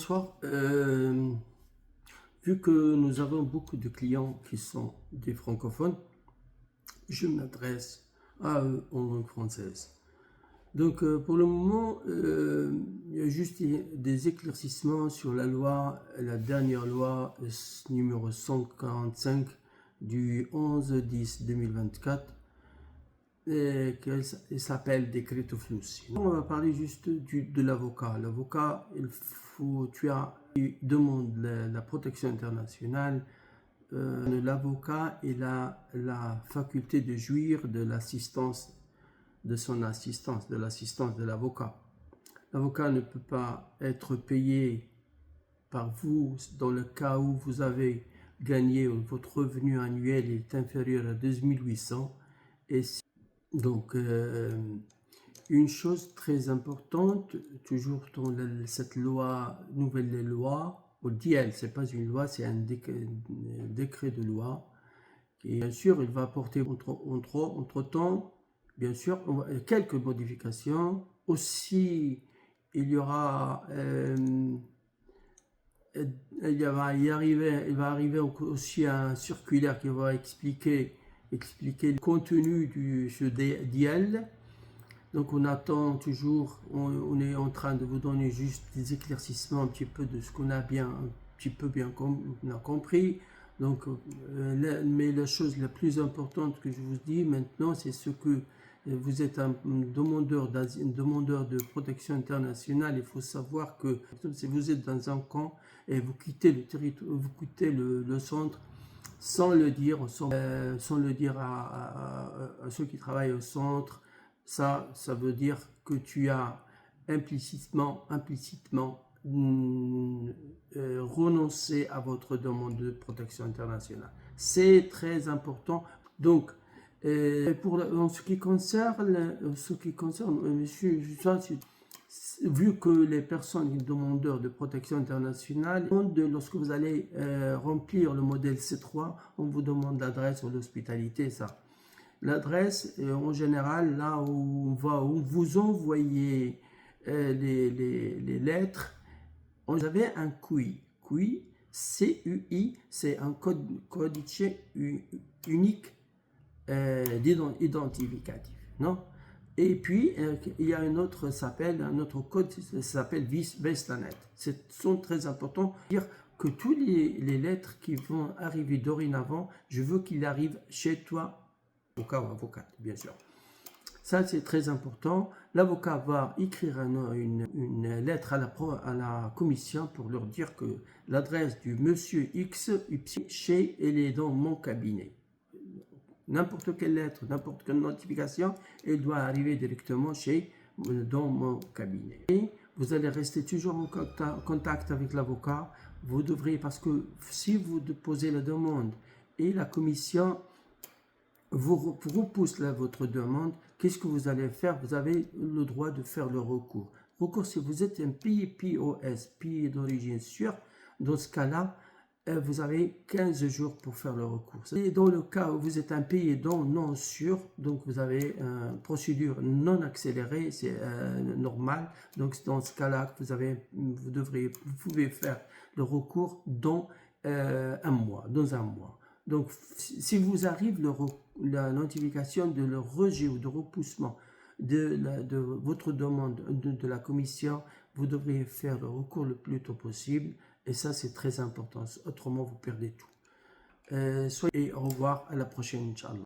Bonsoir. Vu que nous avons beaucoup de clients qui sont des francophones, je m'adresse à eux en langue française. Donc pour le moment, il y a juste des éclaircissements sur la loi, la dernière loi numéro 145 du 11-10-2024 qu'elle s'appelle Decreto Flussi. On va parler juste de l'avocat. L'avocat, tu demandes la protection internationale. L'avocat, il a la faculté de jouir de l'assistance, de l'assistance de l'avocat. L'avocat ne peut pas être payé par vous dans le cas où vous avez gagné, votre revenu annuel est inférieur à 2800 et donc, une chose très importante, toujours dans cette loi, nouvelle loi, ou DL, c'est pas une loi, c'est un décret de loi. Et bien sûr, il va apporter entre-temps, bien sûr, quelques modifications. Aussi, il va arriver aussi un circulaire qui va expliquer le contenu du ce DL. Donc on attend toujours, on est en train de vous donner juste des éclaircissements un petit peu de ce qu'on a compris. Donc, mais la chose la plus importante que je vous dis maintenant, c'est ce que vous êtes un demandeur de protection internationale. Il faut savoir que si vous êtes dans un camp et vous quittez le territoire, vous quittez le centre sans le dire à ceux qui travaillent au centre, ça veut dire que tu as implicitement renoncé à votre demande de protection internationale. C'est très important. Donc, en ce qui concerne, monsieur, vu que les personnes demandeurs de protection internationale, lorsque vous allez remplir le modèle C3, on vous demande l'adresse ou l'hospitalité, ça. L'adresse, en général, là où on vous envoyer les lettres, vous avez un CUI. CUI, C-U-I, c'est un codice unique identificatif, non? Et puis, il y a un autre code qui s'appelle Vestanet. Ce sont très importants. Dire que tous les lettres qui vont arriver dorénavant, je veux qu'ils arrivent chez toi, avocat ou avocate, bien sûr. Ça, c'est très important. L'avocat va écrire une lettre à la commission pour leur dire que l'adresse du monsieur X, Y, elle est dans mon cabinet. N'importe quelle lettre, n'importe quelle notification, elle doit arriver directement dans mon cabinet. Et vous allez rester toujours en contact avec l'avocat. Vous devrez, parce que si vous déposez la demande et la commission vous repousse votre demande, qu'est-ce que vous allez faire? Vous avez le droit de faire le recours. Si vous êtes un pays POS, pays d'origine sûre, dans ce cas-là, vous avez 15 jours pour faire le recours. Et dans le cas où vous êtes un pays non sûr, donc vous avez une procédure non accélérée, c'est normal. Donc dans ce cas-là, vous pouvez faire le recours dans un mois. Donc si vous arrive la notification de le rejet ou de repoussement de votre demande de la commission, vous devriez faire le recours le plus tôt possible. Et ça, c'est très important. Autrement, vous perdez tout. Et au revoir, à la prochaine, Inch'Allah.